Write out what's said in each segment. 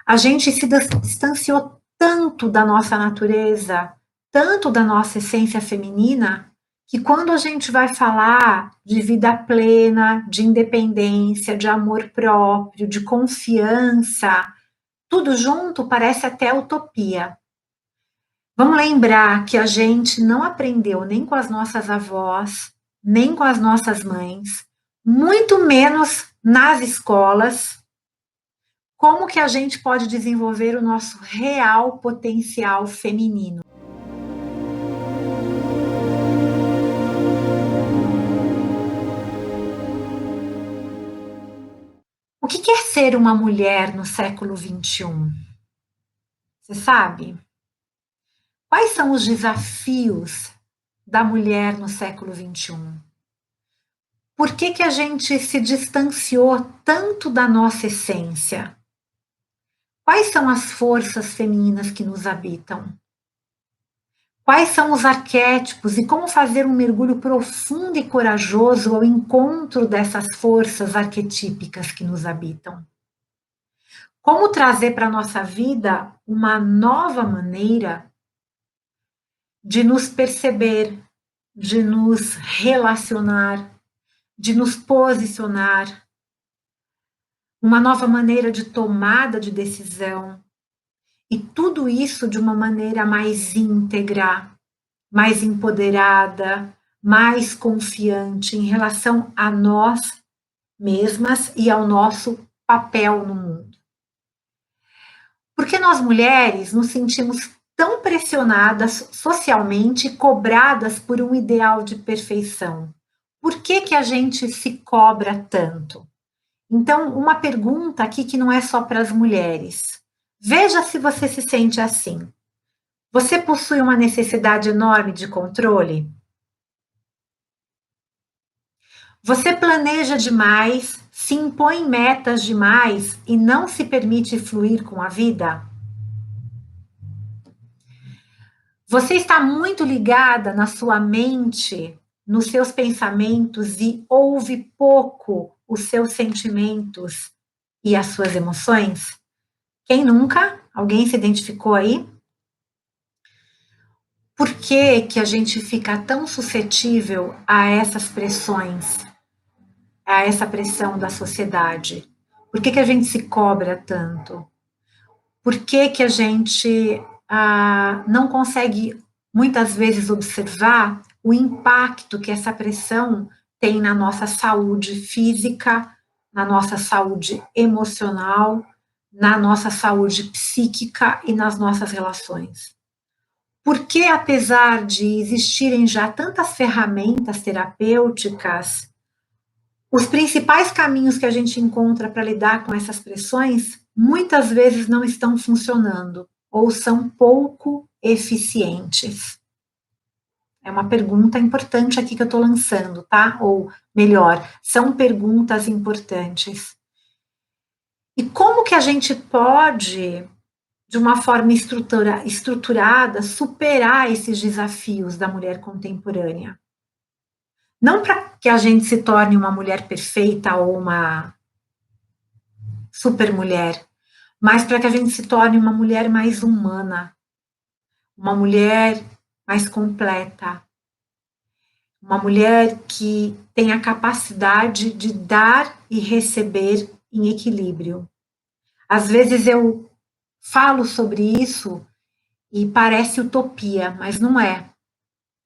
A gente se distanciou tanto da nossa natureza, tanto da nossa essência feminina, que quando a gente vai falar de vida plena, de independência, de amor próprio, de confiança, tudo junto parece até utopia. Vamos lembrar que a gente não aprendeu nem com as nossas avós, nem com as nossas mães, muito menos nas escolas, como que a gente pode desenvolver o nosso real potencial feminino. O que é ser uma mulher no século XXI? Você sabe? Quais são os desafios da mulher no século XXI? Por que a gente se distanciou tanto da nossa essência? Quais são as forças femininas que nos habitam? Quais são os arquétipos e como fazer um mergulho profundo e corajoso ao encontro dessas forças arquetípicas que nos habitam? Como trazer para a nossa vida uma nova maneira de nos perceber, de nos relacionar, de nos posicionar, uma nova maneira de tomada de decisão, e tudo isso de uma maneira mais íntegra, mais empoderada, mais confiante em relação a nós mesmas e ao nosso papel no mundo. Porque nós mulheres nos sentimos tão pressionadas socialmente e cobradas por um ideal de perfeição. Por que a gente se cobra tanto? Então, uma pergunta aqui que não é só para as mulheres. Veja se você se sente assim. Você possui uma necessidade enorme de controle? Você planeja demais, se impõe metas demais e não se permite fluir com a vida? Você está muito ligada na sua mente, nos seus pensamentos e ouve pouco os seus sentimentos e as suas emoções? Quem nunca? Alguém se identificou aí? Por que a gente fica tão suscetível a essas pressões, a essa pressão da sociedade? Por que a gente se cobra tanto? Por que a gente não consegue, muitas vezes, observar o impacto que essa pressão tem na nossa saúde física, na nossa saúde emocional, na nossa saúde psíquica e nas nossas relações? Porque, apesar de existirem já tantas ferramentas terapêuticas, os principais caminhos que a gente encontra para lidar com essas pressões muitas vezes não estão funcionando ou são pouco eficientes. É uma pergunta importante aqui que eu estou lançando, tá? Ou melhor, são perguntas importantes. E como que a gente pode, de uma forma estruturada, superar esses desafios da mulher contemporânea? Não para que a gente se torne uma mulher perfeita ou uma super mulher, mas para que a gente se torne uma mulher mais humana, uma mulher mais completa, uma mulher que tem a capacidade de dar e receber em equilíbrio. Às vezes eu falo sobre isso e parece utopia, mas não é,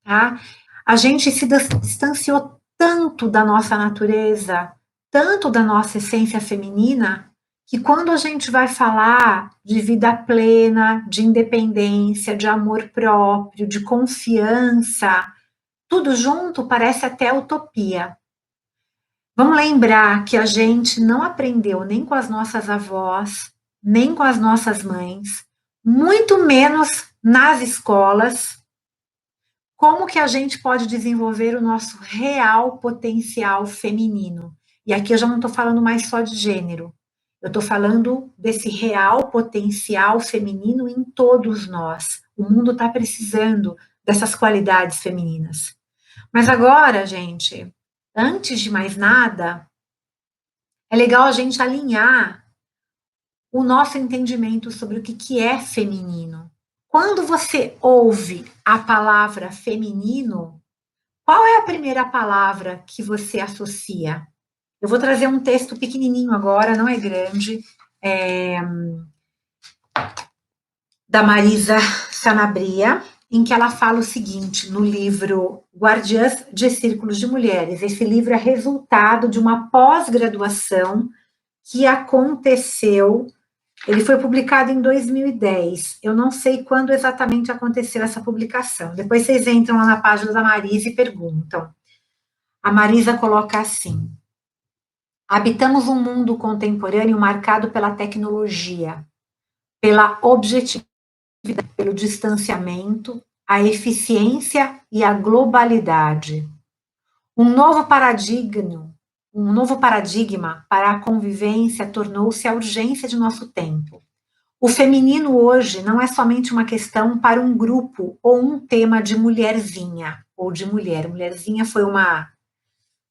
tá? A gente se distanciou tanto da nossa natureza, tanto da nossa essência feminina, que quando a gente vai falar de vida plena, de independência, de amor próprio, de confiança, tudo junto parece até utopia. Vamos lembrar que a gente não aprendeu nem com as nossas avós, nem com as nossas mães, muito menos nas escolas, como que a gente pode desenvolver o nosso real potencial feminino. E aqui eu já não estou falando mais só de gênero, eu estou falando desse real potencial feminino em todos nós. O mundo está precisando dessas qualidades femininas. Mas agora, gente, antes de mais nada, é legal a gente alinhar o nosso entendimento sobre o que é feminino. Quando você ouve a palavra feminino, qual é a primeira palavra que você associa? Eu vou trazer um texto pequenininho agora, não é grande, da Marisa Sanabria, em que ela fala o seguinte, no livro Guardiãs de Círculos de Mulheres. Esse livro é resultado de uma pós-graduação que aconteceu, ele foi publicado em 2010. Eu não sei quando exatamente aconteceu essa publicação. Depois vocês entram lá na página da Marisa e perguntam. A Marisa coloca assim: habitamos um mundo contemporâneo marcado pela tecnologia, pela objetividade, pelo distanciamento, a eficiência e a globalidade. Um novo paradigma para a convivência tornou-se a urgência de nosso tempo. O feminino hoje não é somente uma questão para um grupo ou um tema de mulherzinha ou de mulher. Mulherzinha foi uma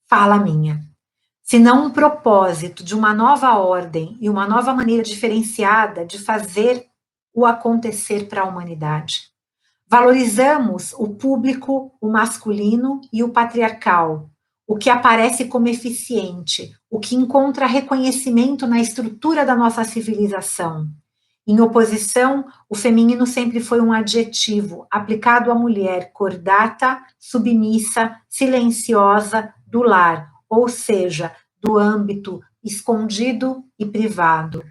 fala minha. Senão um propósito de uma nova ordem e uma nova maneira diferenciada de fazer o acontecer para a humanidade. Valorizamos o público, o masculino e o patriarcal, o que aparece como eficiente, o que encontra reconhecimento na estrutura da nossa civilização. Em oposição, o feminino sempre foi um adjetivo aplicado à mulher cordata, submissa, silenciosa, do lar, ou seja, do âmbito escondido e privado.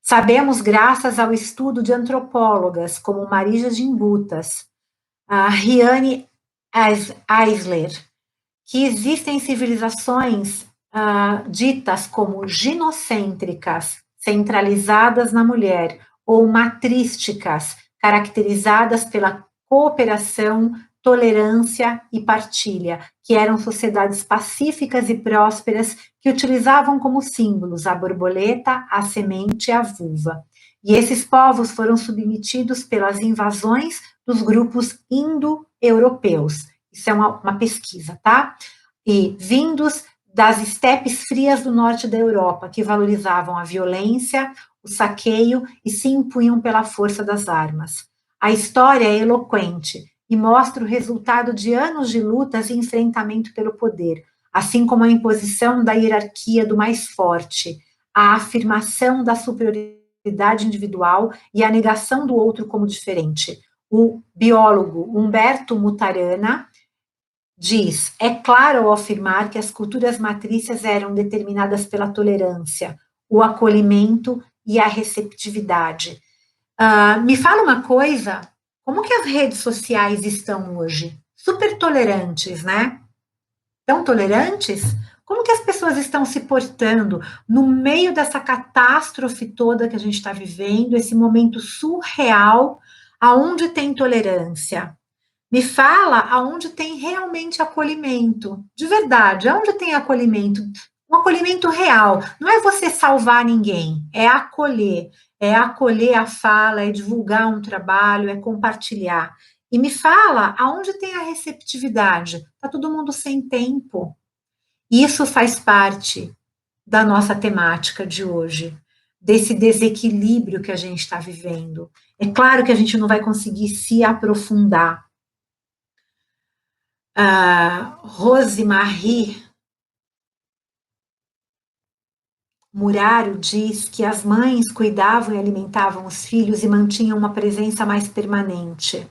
Sabemos, graças ao estudo de antropólogas como Marisa Gimbutas, a Riane Eisler, que existem civilizações ditas como ginocêntricas, centralizadas na mulher, ou matrísticas, caracterizadas pela cooperação, tolerância e partilha, que eram sociedades pacíficas e prósperas que utilizavam como símbolos a borboleta, a semente e a vulva. E esses povos foram submetidos pelas invasões dos grupos indo-europeus. Isso é uma pesquisa, tá? E vindos das estepes frias do norte da Europa, que valorizavam a violência, o saqueio e se impunham pela força das armas. A história é eloquente e mostra o resultado de anos de lutas e enfrentamento pelo poder, assim como a imposição da hierarquia do mais forte, a afirmação da superioridade individual e a negação do outro como diferente. O biólogo Humberto Mutarana diz: é claro ao afirmar que as culturas matrícias eram determinadas pela tolerância, o acolhimento e a receptividade. Me fala uma coisa, como que as redes sociais estão hoje? Super tolerantes, né? Tão tolerantes? Como que as pessoas estão se portando no meio dessa catástrofe toda que a gente está vivendo, esse momento surreal, aonde tem tolerância? Me fala aonde tem realmente acolhimento, de verdade, aonde tem acolhimento, um acolhimento real. Não é você salvar ninguém, é acolher a fala, é divulgar um trabalho, é compartilhar. E me fala aonde tem a receptividade. Está todo mundo sem tempo. Isso faz parte da nossa temática de hoje, desse desequilíbrio que a gente está vivendo. É claro que a gente não vai conseguir se aprofundar. Rosemarie Muraro diz que as mães cuidavam e alimentavam os filhos e mantinham uma presença mais permanente.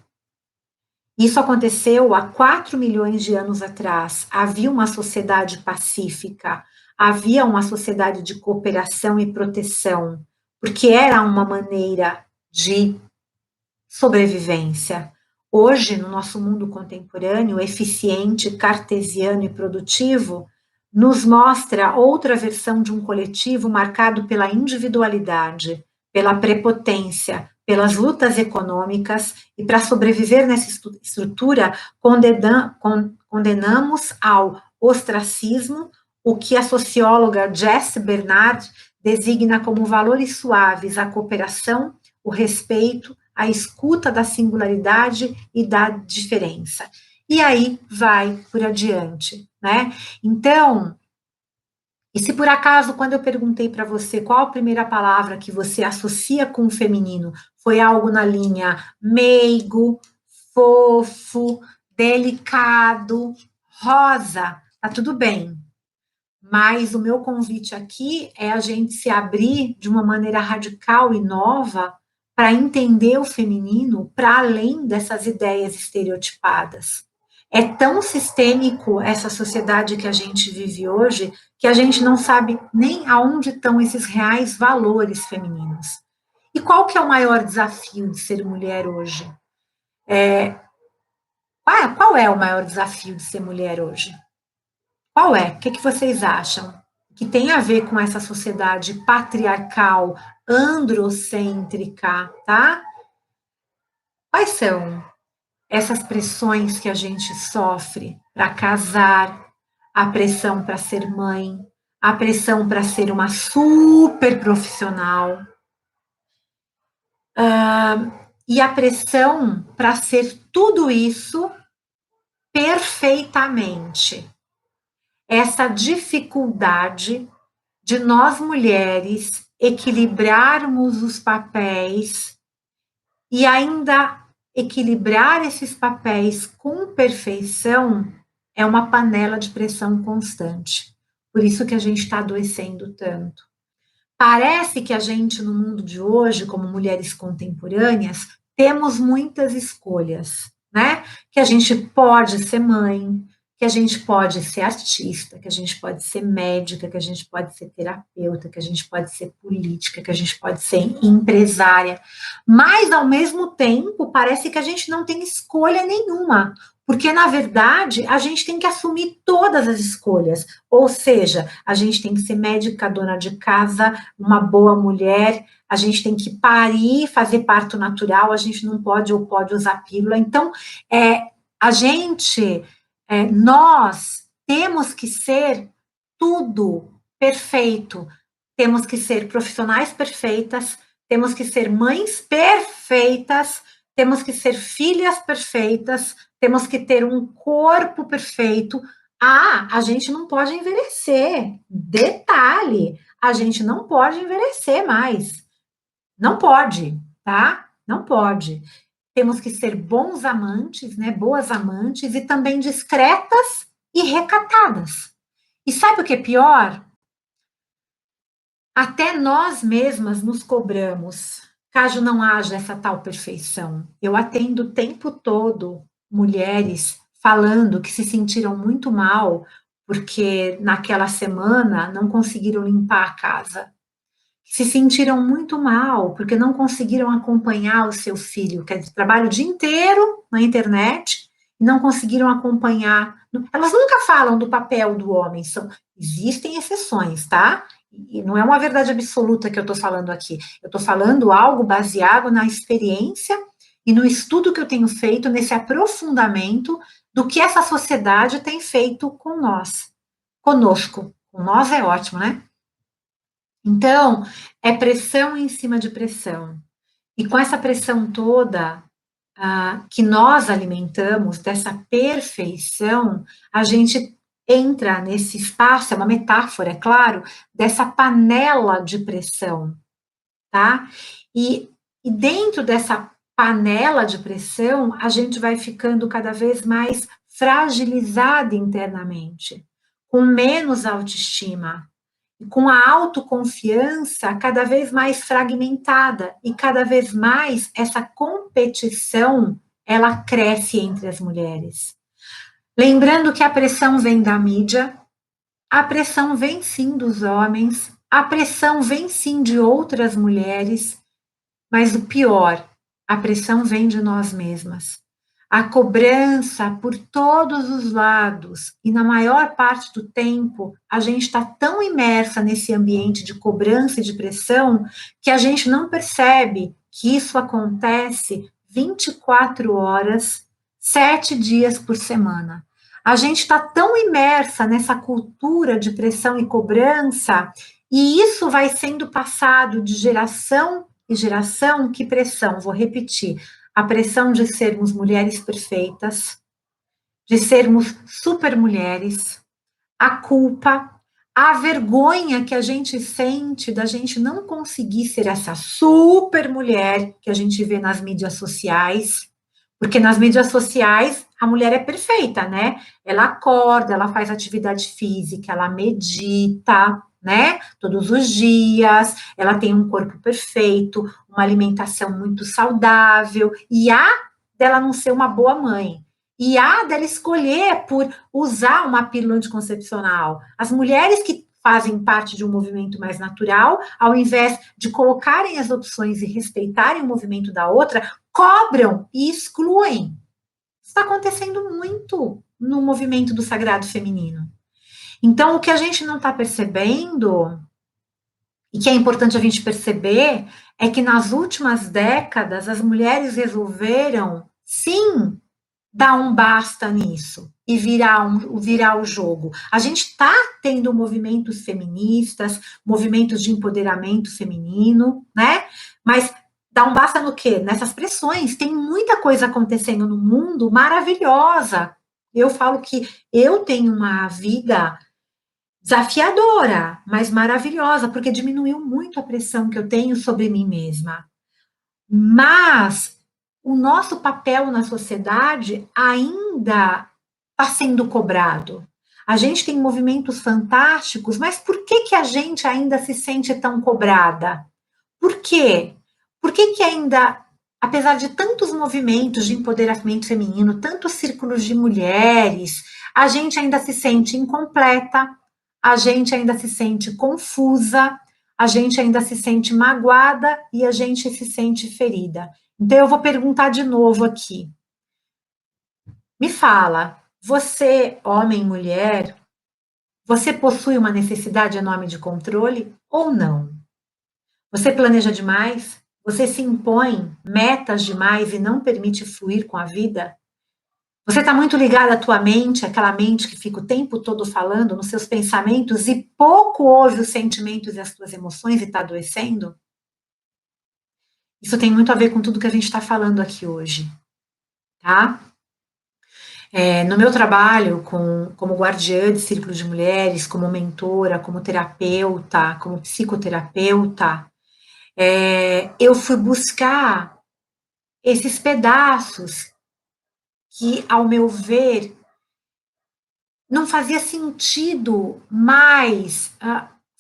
Isso aconteceu há 4 milhões de anos atrás. Havia uma sociedade pacífica, havia uma sociedade de cooperação e proteção, porque era uma maneira de sobrevivência. Hoje, no nosso mundo contemporâneo, eficiente, cartesiano e produtivo, nos mostra outra versão de um coletivo marcado pela individualidade, pela prepotência, pelas lutas econômicas, e para sobreviver nessa estrutura, condenamos ao ostracismo o que a socióloga Jess Bernard designa como valores suaves: a cooperação, o respeito, a escuta da singularidade e da diferença. E aí vai por adiante, né? Então, E se por acaso, quando eu perguntei para você qual a primeira palavra que você associa com o feminino, foi algo na linha meigo, fofo, delicado, rosa, tá tudo bem. Mas o meu convite aqui é a gente se abrir de uma maneira radical e nova para entender o feminino para além dessas ideias estereotipadas. É tão sistêmico essa sociedade que a gente vive hoje que a gente não sabe nem aonde estão esses reais valores femininos. E qual que é o maior desafio de ser mulher hoje? Qual é o maior desafio de ser mulher hoje? Qual é? O que, que vocês acham? Que tem a ver com essa sociedade patriarcal, androcêntrica, tá? Quais são essas pressões que a gente sofre para casar, a pressão para ser mãe, a pressão para ser uma super profissional, e a pressão para ser tudo isso perfeitamente. Essa dificuldade de nós mulheres equilibrarmos os papéis e ainda equilibrar esses papéis com perfeição é uma panela de pressão constante. Por isso que a gente está adoecendo tanto. Parece que a gente, no mundo de hoje, como mulheres contemporâneas, temos muitas escolhas, né? Que a gente pode ser mãe, que a gente pode ser artista, que a gente pode ser médica, que a gente pode ser terapeuta, que a gente pode ser política, que a gente pode ser empresária. Mas, ao mesmo tempo, parece que a gente não tem escolha nenhuma. Porque, na verdade, a gente tem que assumir todas as escolhas. Ou seja, a gente tem que ser médica, dona de casa, uma boa mulher, a gente tem que parir, fazer parto natural, a gente não pode ou pode usar pílula. Então, a gente, nós temos que ser tudo perfeito, temos que ser profissionais perfeitas, temos que ser mães perfeitas, temos que ser filhas perfeitas, temos que ter um corpo perfeito. Ah, a gente não pode envelhecer. Detalhe, a gente não pode envelhecer mais. Não pode, tá? Não pode. Temos que ser bons amantes, né? Boas amantes e também discretas e recatadas. E sabe o que é pior? Até nós mesmas nos cobramos, caso não haja essa tal perfeição. Eu atendo o tempo todo mulheres falando que se sentiram muito mal porque naquela semana não conseguiram limpar a casa. Se sentiram muito mal porque não conseguiram acompanhar o seu filho, que trabalha o dia inteiro na internet e não conseguiram acompanhar. Elas nunca falam do papel do homem, existem exceções, tá? E não é uma verdade absoluta que eu estou falando aqui. Eu estou falando algo baseado na experiência e no estudo que eu tenho feito, nesse aprofundamento do que essa sociedade tem feito com nós, conosco. Com nós é ótimo, né? Então, é pressão em cima de pressão. E com essa pressão toda que nós alimentamos, dessa perfeição, a gente entra nesse espaço, é uma metáfora, é claro, dessa panela de pressão, tá? E dentro dessa panela de pressão, a gente vai ficando cada vez mais fragilizada internamente, com menos autoestima, e com a autoconfiança cada vez mais fragmentada e cada vez mais essa competição ela cresce entre as mulheres. Lembrando que a pressão vem da mídia, a pressão vem sim dos homens, a pressão vem sim de outras mulheres, mas o pior, a pressão vem de nós mesmas. A cobrança por todos os lados, e na maior parte do tempo, a gente está tão imersa nesse ambiente de cobrança e de pressão que a gente não percebe que isso acontece 24 horas, 7 dias por semana. A gente está tão imersa nessa cultura de pressão e cobrança, e isso vai sendo passado de geração e geração. Que pressão? Vou repetir a pressão de sermos mulheres perfeitas, de sermos super mulheres, a culpa, a vergonha que a gente sente da gente não conseguir ser essa super mulher que a gente vê nas mídias sociais, porque nas mídias sociais a mulher é perfeita, né? Ela acorda, ela faz atividade física, ela medita, né? Todos os dias, ela tem um corpo perfeito, uma alimentação muito saudável, e há dela não ser uma boa mãe. E há dela escolher por usar uma pílula anticoncepcional. As mulheres que fazem parte de um movimento mais natural, ao invés de colocarem as opções e respeitarem o movimento da outra, cobram e excluem. Está acontecendo muito no movimento do sagrado feminino. Então, o que a gente não está percebendo, e que é importante a gente perceber, é que nas últimas décadas as mulheres resolveram, sim, dar um basta nisso e virar o jogo. A gente está tendo movimentos feministas, movimentos de empoderamento feminino, né? Mas dá um basta no quê? Nessas pressões. Tem muita coisa acontecendo no mundo maravilhosa. Eu falo que eu tenho uma vida desafiadora, mas maravilhosa, porque diminuiu muito a pressão que eu tenho sobre mim mesma. Mas o nosso papel na sociedade ainda está sendo cobrado. A gente tem movimentos fantásticos, mas por que, que a gente ainda se sente tão cobrada? Por quê? Por que, que ainda, apesar de tantos movimentos de empoderamento feminino, tantos círculos de mulheres, a gente ainda se sente incompleta, a gente ainda se sente confusa, a gente ainda se sente magoada e a gente se sente ferida. Então, eu vou perguntar de novo aqui. Me fala, você, homem, mulher, você possui uma necessidade enorme de controle ou não? Você planeja demais? Você se impõe metas demais e não permite fluir com a vida? Você está muito ligado à tua mente, aquela mente que fica o tempo todo falando nos seus pensamentos e pouco ouve os sentimentos e as tuas emoções e está adoecendo? Isso tem muito a ver com tudo que a gente está falando aqui hoje, tá? No meu trabalho como guardiã de círculo de mulheres, como mentora, como terapeuta, como psicoterapeuta, eu fui buscar esses pedaços que, ao meu ver, não fazia sentido mais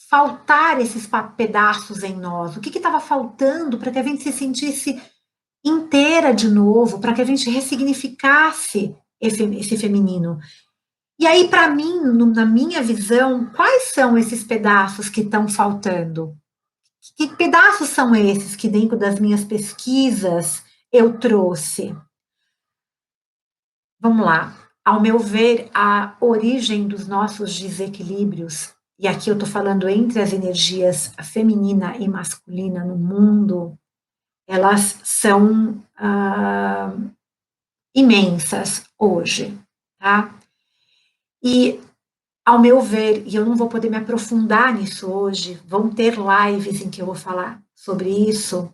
faltar esses pedaços em nós. O que estava faltando para que a gente se sentisse inteira de novo, para que a gente ressignificasse esse feminino? E aí, para mim, na minha visão, quais são esses pedaços que estão faltando? Que pedaços são esses que, dentro das minhas pesquisas, eu trouxe? Vamos lá. Ao meu ver, a origem dos nossos desequilíbrios, e aqui eu estou falando entre as energias feminina e masculina no mundo, elas são imensas hoje, tá? E, ao meu ver, e eu não vou poder me aprofundar nisso hoje, vão ter lives em que eu vou falar sobre isso,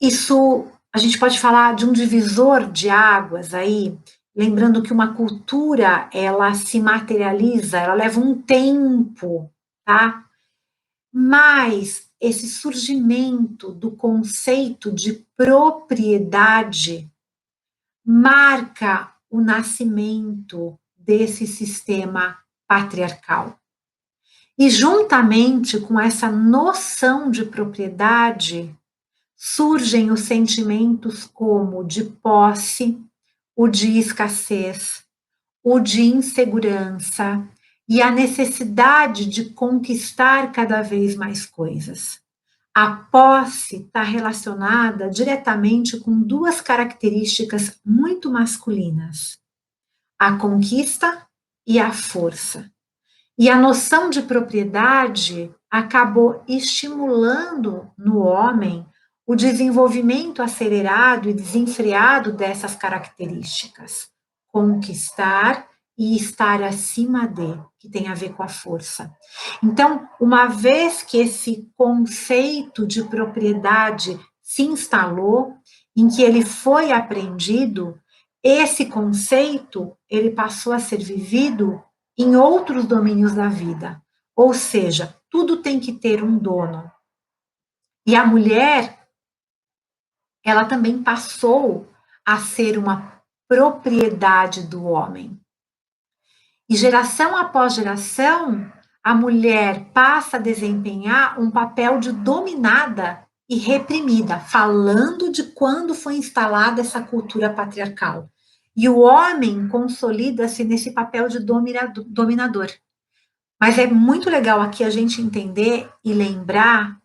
isso, a gente pode falar de um divisor de águas aí, lembrando que uma cultura, ela se materializa, ela leva um tempo, tá? Mas esse surgimento do conceito de propriedade marca o nascimento desse sistema patriarcal. E juntamente com essa noção de propriedade, surgem os sentimentos como de posse, o de escassez, o de insegurança e a necessidade de conquistar cada vez mais coisas. A posse está relacionada diretamente com duas características muito masculinas: a conquista e a força. E a noção de propriedade acabou estimulando no homem o desenvolvimento acelerado e desenfreado dessas características. Conquistar e estar acima de, que tem a ver com a força. Então, uma vez que esse conceito de propriedade se instalou, em que ele foi aprendido, esse conceito ele passou a ser vivido em outros domínios da vida. Ou seja, tudo tem que ter um dono. E a mulher, ela também passou a ser uma propriedade do homem. E geração após geração, a mulher passa a desempenhar um papel de dominada e reprimida, falando de quando foi instalada essa cultura patriarcal. E o homem consolida-se nesse papel de dominador. Mas é muito legal aqui a gente entender e lembrar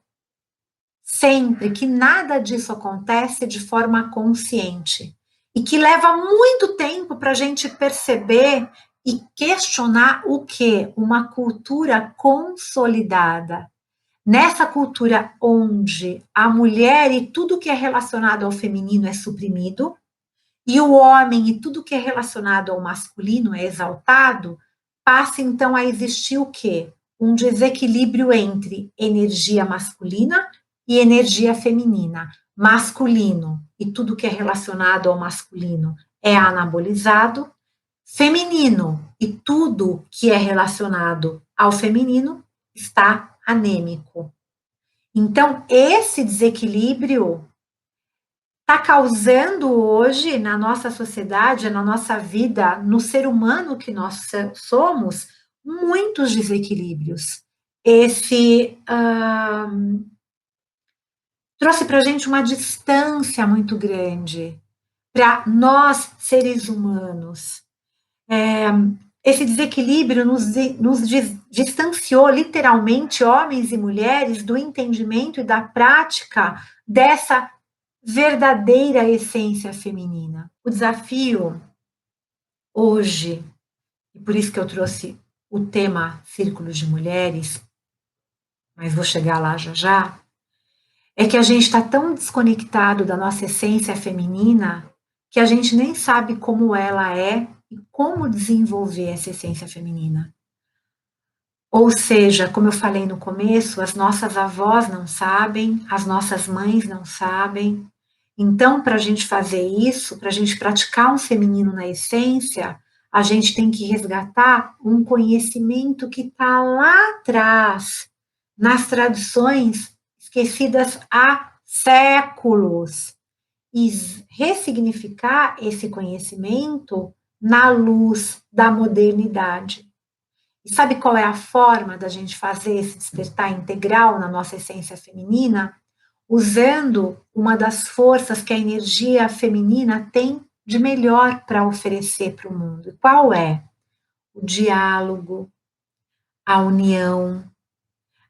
sempre que nada disso acontece de forma consciente e que leva muito tempo para a gente perceber e questionar o que? Uma cultura consolidada. Nessa cultura onde a mulher e tudo que é relacionado ao feminino é suprimido, e o homem e tudo que é relacionado ao masculino é exaltado, passa então a existir o quê? Um desequilíbrio entre energia masculina e energia feminina. Masculino e tudo que é relacionado ao masculino é anabolizado, feminino e tudo que é relacionado ao feminino está anêmico. Então, esse desequilíbrio está causando hoje na nossa sociedade, na nossa vida, no ser humano que nós somos, muitos desequilíbrios. Esse trouxe para a gente uma distância muito grande para nós, seres humanos. Esse desequilíbrio nos distanciou, literalmente, homens e mulheres, do entendimento e da prática dessa verdadeira essência feminina. O desafio hoje, e por isso que eu trouxe o tema Círculos de Mulheres, mas vou chegar lá já já, é que a gente está tão desconectado da nossa essência feminina que a gente nem sabe como ela é e como desenvolver essa essência feminina. Ou seja, como eu falei no começo, as nossas avós não sabem, as nossas mães não sabem. Então, para a gente fazer isso, para a gente praticar um feminino na essência, a gente tem que resgatar um conhecimento que está lá atrás, nas tradições esquecidas há séculos, e ressignificar esse conhecimento na luz da modernidade. E sabe qual é a forma da gente fazer esse despertar integral na nossa essência feminina? Usando uma das forças que a energia feminina tem de melhor para oferecer para o mundo. E qual é? O diálogo, a união,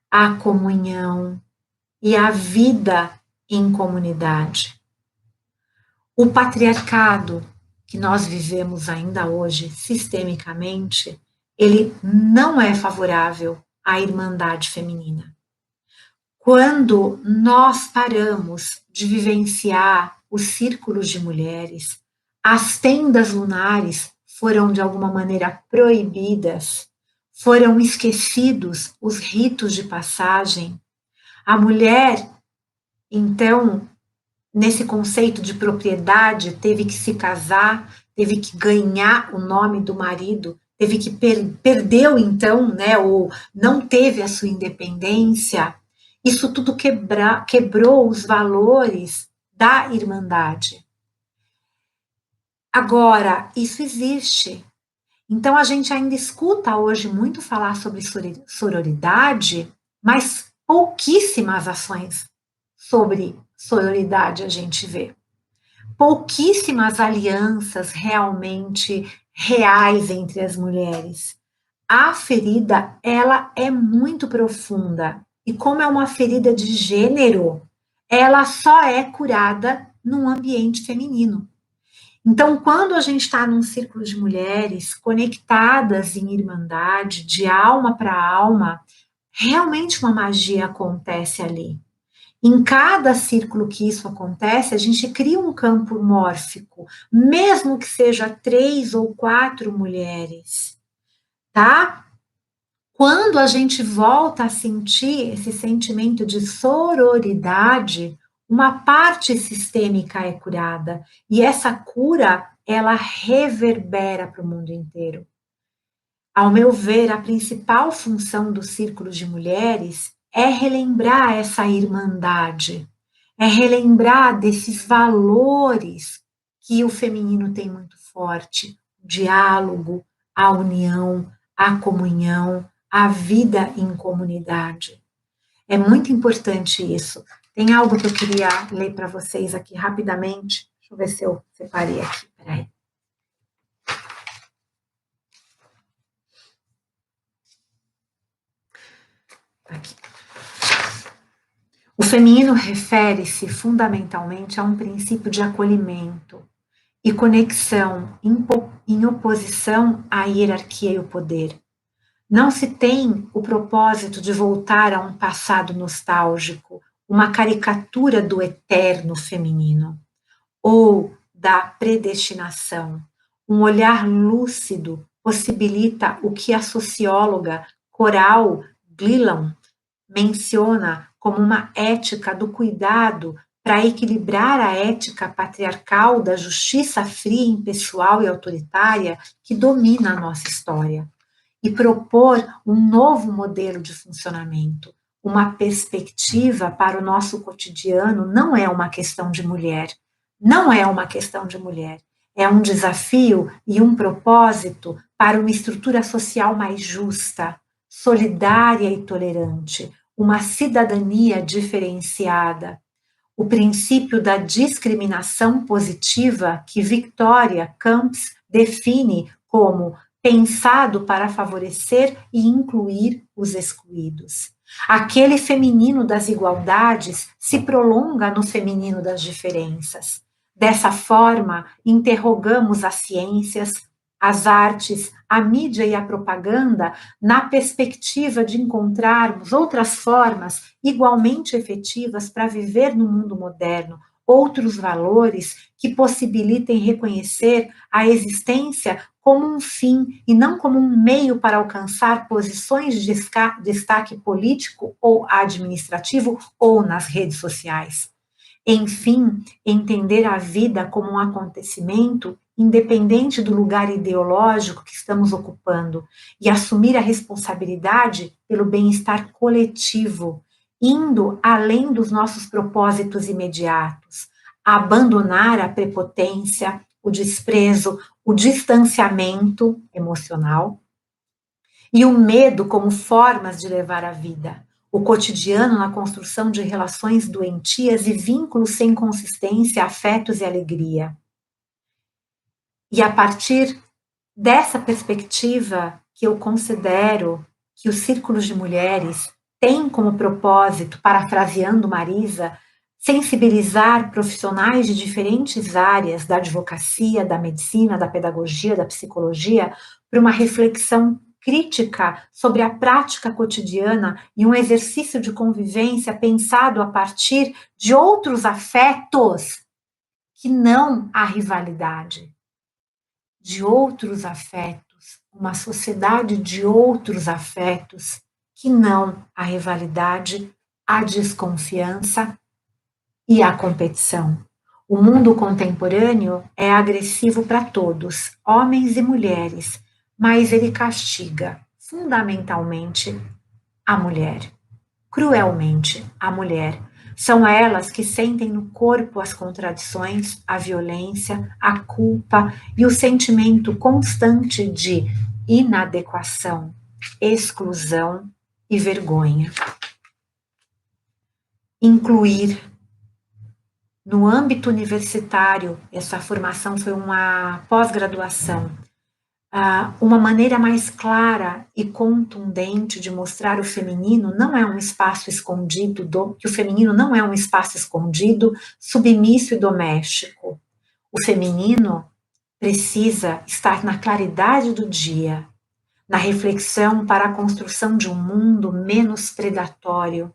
a comunhão e a vida em comunidade. O patriarcado que nós vivemos ainda hoje, sistemicamente, ele não é favorável à irmandade feminina. Quando nós paramos de vivenciar os círculos de mulheres, as tendas lunares foram de alguma maneira proibidas, foram esquecidos os ritos de passagem. A mulher, então, nesse conceito de propriedade, teve que se casar, teve que ganhar o nome do marido, teve que perdeu então, né, ou não teve a sua independência. Isso tudo quebrou os valores da irmandade. Agora, isso existe. Então, a gente ainda escuta hoje muito falar sobre sororidade, mas pouquíssimas ações sobre sororidade a gente vê. Pouquíssimas alianças realmente reais entre as mulheres. A ferida, ela é muito profunda. E como é uma ferida de gênero, ela só é curada num ambiente feminino. Então, quando a gente está num círculo de mulheres conectadas em irmandade, de alma para alma, realmente uma magia acontece ali. Em cada círculo que isso acontece, a gente cria um campo mórfico, mesmo que seja 3 ou 4 mulheres, tá? Quando a gente volta a sentir esse sentimento de sororidade, uma parte sistêmica é curada e essa cura ela reverbera para o mundo inteiro. Ao meu ver, a principal função do círculo de mulheres é relembrar essa irmandade, é relembrar desses valores que o feminino tem muito forte, o diálogo, a união, a comunhão, a vida em comunidade. É muito importante isso. Tem algo que eu queria ler para vocês aqui rapidamente. Deixa eu ver se eu separei aqui. Peraí. Aqui. O feminino refere-se fundamentalmente a um princípio de acolhimento e conexão em oposição à hierarquia e o poder. Não se tem o propósito de voltar a um passado nostálgico, uma caricatura do eterno feminino, ou da predestinação. Um olhar lúcido possibilita o que a socióloga Coral Gillan menciona como uma ética do cuidado para equilibrar a ética patriarcal da justiça fria, impessoal e autoritária que domina a nossa história, e propor um novo modelo de funcionamento, uma perspectiva para o nosso cotidiano não é uma questão de mulher, não é uma questão de mulher, é um desafio e um propósito para uma estrutura social mais justa, solidária e tolerante, uma cidadania diferenciada. O princípio da discriminação positiva que Victoria Camps define como pensado para favorecer e incluir os excluídos. Aquele feminino das igualdades se prolonga no feminino das diferenças. Dessa forma, interrogamos as ciências, as artes, a mídia e a propaganda na perspectiva de encontrarmos outras formas igualmente efetivas para viver no mundo moderno, outros valores que possibilitem reconhecer a existência como um fim e não como um meio para alcançar posições de destaque político ou administrativo ou nas redes sociais. Enfim, entender a vida como um acontecimento independente do lugar ideológico que estamos ocupando e assumir a responsabilidade pelo bem-estar coletivo, indo além dos nossos propósitos imediatos, abandonar a prepotência, o desprezo, o distanciamento emocional e o medo como formas de levar a vida, o cotidiano na construção de relações doentias e vínculos sem consistência, afetos e alegria. E a partir dessa perspectiva que eu considero que os círculos de mulheres têm como propósito, parafraseando Marisa, sensibilizar profissionais de diferentes áreas da advocacia, da medicina, da pedagogia, da psicologia, para uma reflexão crítica sobre a prática cotidiana e um exercício de convivência pensado a partir de outros afetos que não a rivalidade, de outros afetos, uma sociedade de outros afetos que não a rivalidade, a desconfiança e a competição. O mundo contemporâneo é agressivo para todos, homens e mulheres, mas ele castiga fundamentalmente a mulher, cruelmente a mulher. São elas que sentem no corpo as contradições, a violência, a culpa e o sentimento constante de inadequação, exclusão e vergonha. Incluir no âmbito universitário, essa formação foi uma pós-graduação, uma maneira mais clara e contundente de mostrar o feminino não é um espaço escondido, que o feminino não é um espaço escondido, submisso e doméstico. O feminino precisa estar na claridade do dia, na reflexão para a construção de um mundo menos predatório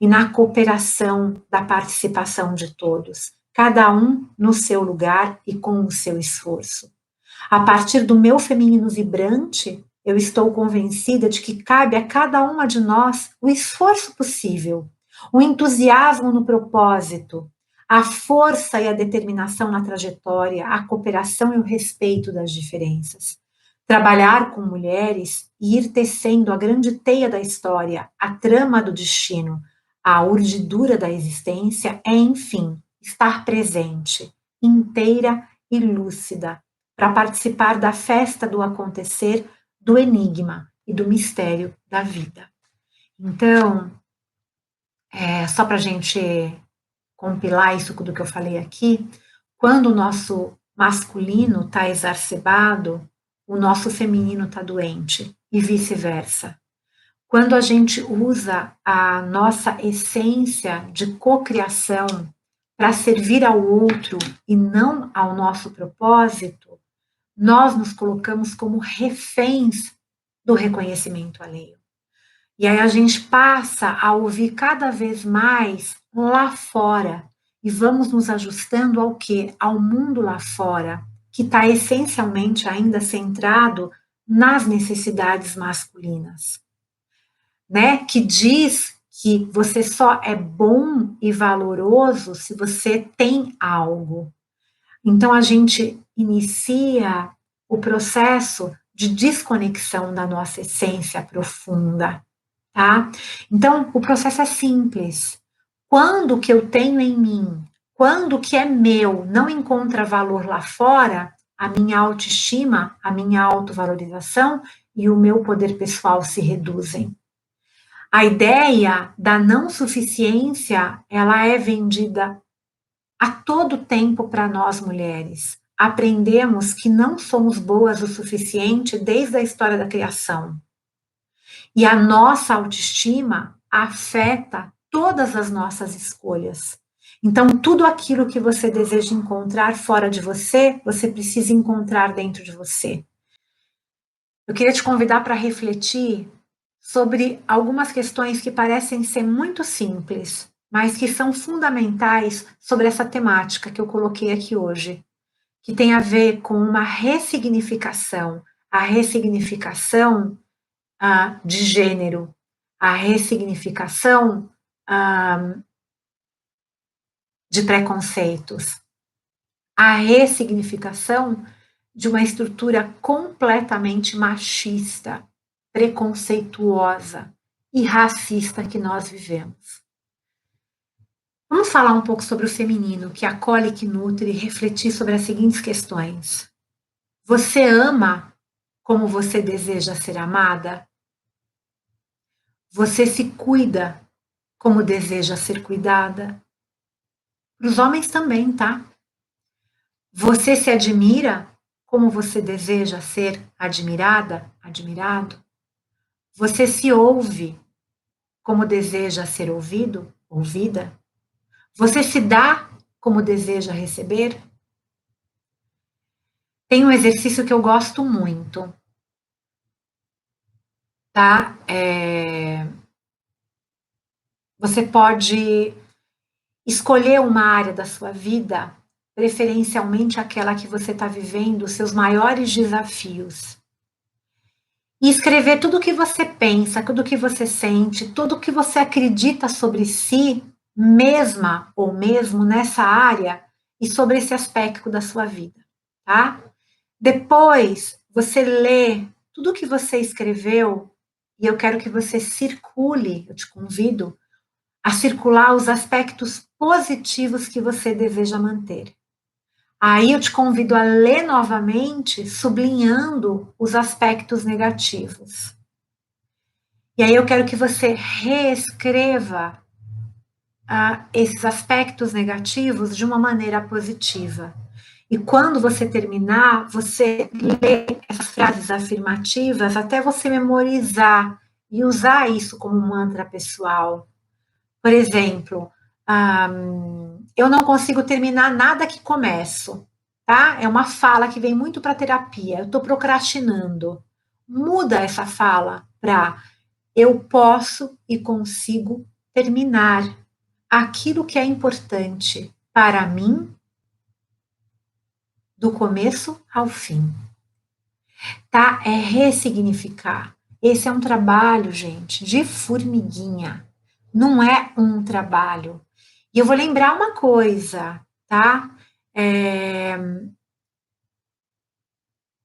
e na cooperação da participação de todos, cada um no seu lugar e com o seu esforço. A partir do meu feminino vibrante, eu estou convencida de que cabe a cada uma de nós o esforço possível, o entusiasmo no propósito, a força e a determinação na trajetória, a cooperação e o respeito das diferenças. Trabalhar com mulheres e ir tecendo a grande teia da história, a trama do destino, a urdidura da existência é, enfim, estar presente, inteira e lúcida, para participar da festa do acontecer, do enigma e do mistério da vida. Então, só para a gente compilar isso do que eu falei aqui, quando o nosso masculino está exacerbado, o nosso feminino está doente, e vice-versa. Quando a gente usa a nossa essência de cocriação para servir ao outro e não ao nosso propósito, nós nos colocamos como reféns do reconhecimento alheio. E aí a gente passa a ouvir cada vez mais lá fora e vamos nos ajustando ao quê? Ao mundo lá fora, que está essencialmente ainda centrado nas necessidades masculinas, né? Que diz que você só é bom e valoroso se você tem algo. Então a gente inicia o processo de desconexão da nossa essência profunda, tá? Então o processo é simples. Quando o que eu tenho em mim, quando o que é meu não encontra valor lá fora, a minha autoestima, a minha autovalorização e o meu poder pessoal se reduzem. A ideia da não suficiência, ela é vendida a todo tempo para nós mulheres. Aprendemos que não somos boas o suficiente desde a história da criação. E a nossa autoestima afeta todas as nossas escolhas. Então, tudo aquilo que você deseja encontrar fora de você, você precisa encontrar dentro de você. Eu queria te convidar para refletir sobre algumas questões que parecem ser muito simples, mas que são fundamentais sobre essa temática que eu coloquei aqui hoje, que tem a ver com uma ressignificação, a ressignificação de gênero, a ressignificação de preconceitos, a ressignificação de uma estrutura completamente machista, preconceituosa e racista que nós vivemos. Vamos falar um pouco sobre o feminino, que acolhe, que nutre, e refletir sobre as seguintes questões. Você ama como você deseja ser amada? Você se cuida como deseja ser cuidada? Para os homens também, tá? Você se admira como você deseja ser admirada, admirado? Você se ouve como deseja ser ouvido, ouvida? Você se dá como deseja receber? Tem um exercício que eu gosto muito, tá? Você pode escolher uma área da sua vida, preferencialmente aquela que você está vivendo, os seus maiores desafios. E escrever tudo o que você pensa, tudo o que você sente, tudo o que você acredita sobre si, mesma ou mesmo nessa área e sobre esse aspecto da sua vida, tá? Depois, você lê tudo o que você escreveu e eu quero que você circule, eu te convido a circular os aspectos positivos que você deseja manter. Aí eu te convido a ler novamente, sublinhando os aspectos negativos. E aí eu quero que você reescreva esses aspectos negativos de uma maneira positiva. E quando você terminar, você lê essas frases afirmativas até você memorizar e usar isso como mantra pessoal. Por exemplo, eu não consigo terminar nada que começo, tá? É uma fala que vem muito para terapia. Eu estou procrastinando. Muda essa fala para eu posso e consigo terminar aquilo que é importante para mim do começo ao fim, tá? É ressignificar. Esse é um trabalho, gente, de formiguinha. Não é um trabalho. E eu vou lembrar uma coisa, tá?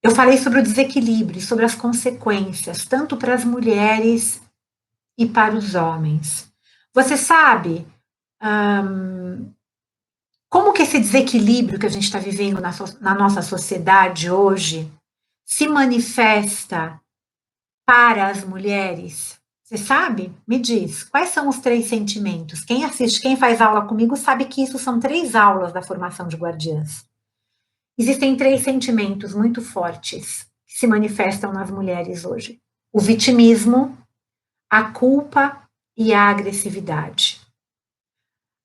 Eu falei sobre o desequilíbrio, sobre as consequências, tanto para as mulheres e para os homens. Você sabe como que esse desequilíbrio que a gente está vivendo na nossa sociedade hoje se manifesta para as mulheres? Você sabe? Me diz, quais são os três sentimentos? Quem assiste, quem faz aula comigo sabe que isso são 3 aulas da formação de guardiãs. Existem 3 sentimentos muito fortes que se manifestam nas mulheres hoje: o vitimismo, a culpa e a agressividade.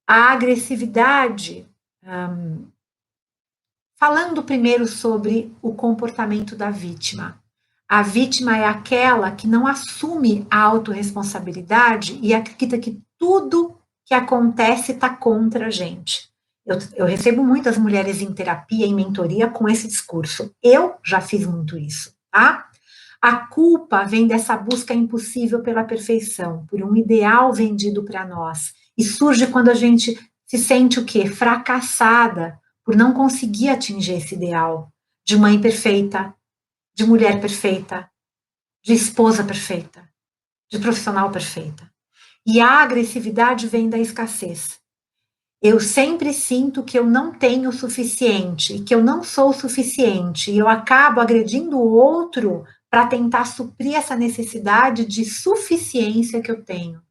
A agressividade, falando primeiro sobre o comportamento da vítima. A vítima é aquela que não assume a autorresponsabilidade e acredita que tudo que acontece está contra a gente. Eu recebo muitas mulheres em terapia, em mentoria, com esse discurso. Eu já fiz muito isso, tá? A culpa vem dessa busca impossível pela perfeição, por um ideal vendido para nós. E surge quando a gente se sente o quê? Fracassada por não conseguir atingir esse ideal de mãe perfeita, de mulher perfeita, de esposa perfeita, de profissional perfeita. E a agressividade vem da escassez. Eu sempre sinto que eu não tenho o suficiente, que eu não sou o suficiente, e eu acabo agredindo o outro para tentar suprir essa necessidade de suficiência que eu tenho.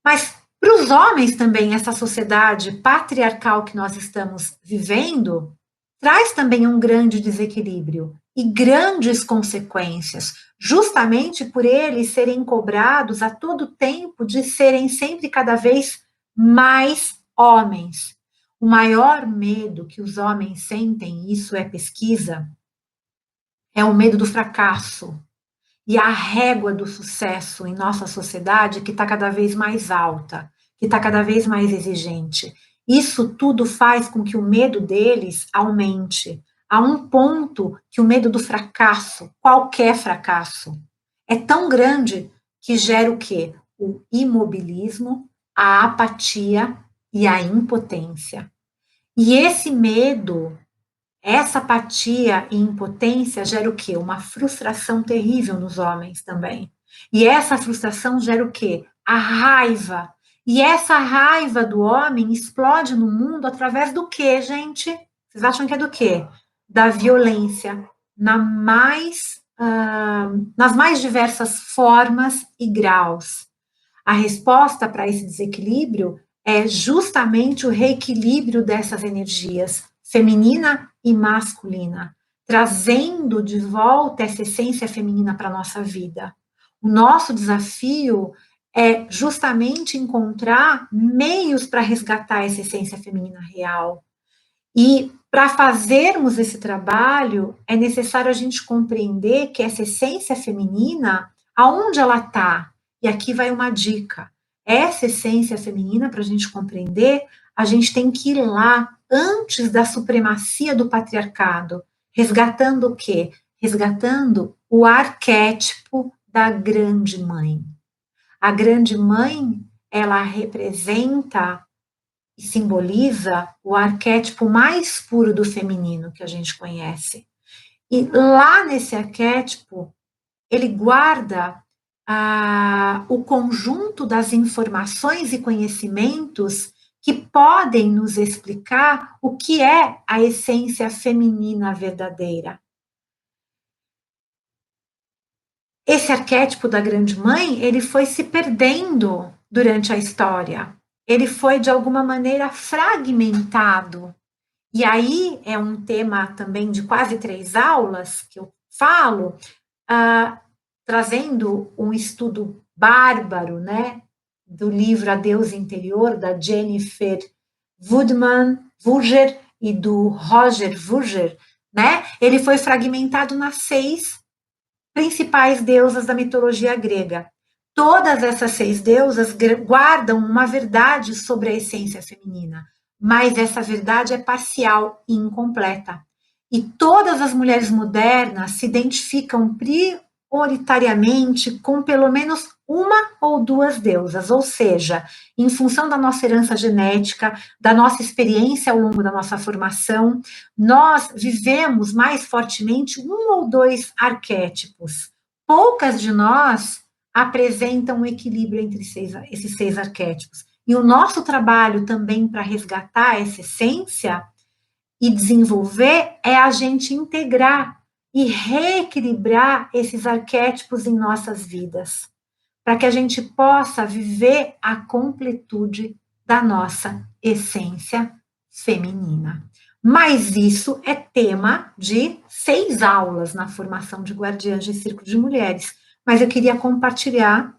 Mas para os homens também, essa sociedade patriarcal que nós estamos vivendo traz também um grande desequilíbrio e grandes consequências, justamente por eles serem cobrados a todo tempo de serem sempre cada vez mais homens. O maior medo que os homens sentem, isso é pesquisa, é o medo do fracasso e a régua do sucesso em nossa sociedade que está cada vez mais alta, que está cada vez mais exigente. Isso tudo faz com que o medo deles aumente, a um ponto que o medo do fracasso, qualquer fracasso, é tão grande que gera o quê? O imobilismo, a apatia e a impotência. E esse medo, essa apatia e impotência gera o quê? Uma frustração terrível nos homens também. E essa frustração gera o quê? A raiva. E essa raiva do homem explode no mundo através do quê, gente? Vocês acham que é do quê? Da violência, nas mais diversas formas e graus. A resposta para esse desequilíbrio é justamente o reequilíbrio dessas energias, feminina e masculina, trazendo de volta essa essência feminina para a nossa vida. O nosso desafio é justamente encontrar meios para resgatar essa essência feminina real. E para fazermos esse trabalho, é necessário a gente compreender que essa essência feminina, aonde ela está? E aqui vai uma dica. Essa essência feminina, para a gente compreender, a gente tem que ir lá antes da supremacia do patriarcado, resgatando o quê? Resgatando o arquétipo da grande mãe. A grande mãe, ela representa e simboliza o arquétipo mais puro do feminino que a gente conhece. E lá nesse arquétipo, ele guarda o conjunto das informações e conhecimentos que podem nos explicar o que é a essência feminina verdadeira. Esse arquétipo da grande mãe, ele foi se perdendo durante a história. Ele foi, de alguma maneira, fragmentado. E aí é um tema também de quase 3 aulas que eu falo, trazendo um estudo bárbaro, né, do livro A Deus Interior, da Jennifer Wurger e do Roger Wurger, né? Ele foi fragmentado nas 6 principais deusas da mitologia grega. Todas essas 6 deusas guardam uma verdade sobre a essência feminina, mas essa verdade é parcial e incompleta. E todas as mulheres modernas se identificam prioritariamente com pelo menos uma ou duas deusas, ou seja, em função da nossa herança genética, da nossa experiência ao longo da nossa formação, nós vivemos mais fortemente um ou dois arquétipos. Poucas de nós apresentam um equilíbrio entre esses seis arquétipos. E o nosso trabalho também para resgatar essa essência e desenvolver é a gente integrar e reequilibrar esses arquétipos em nossas vidas, para que a gente possa viver a completude da nossa essência feminina. Mas isso é tema de 6 aulas na formação de guardiãs de Círculo de Mulheres. Mas eu queria compartilhar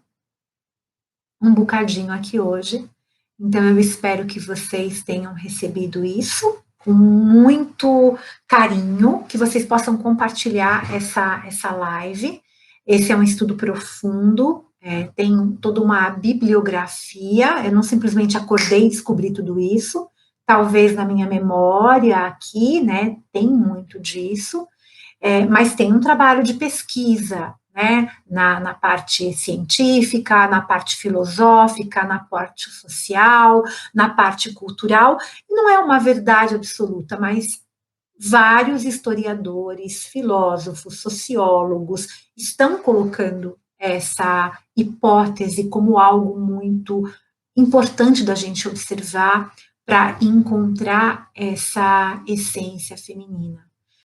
um bocadinho aqui hoje. Então, eu espero que vocês tenham recebido isso com muito carinho, que vocês possam compartilhar essa live. Esse é um estudo profundo, tem toda uma bibliografia, eu não simplesmente acordei e descobri tudo isso, talvez na minha memória aqui, né, tem muito disso, mas tem um trabalho de pesquisa, né, na parte científica, na parte filosófica, na parte social, na parte cultural, não é uma verdade absoluta, mas vários historiadores, filósofos, sociólogos estão colocando essa hipótese como algo muito importante da gente observar para encontrar essa essência feminina.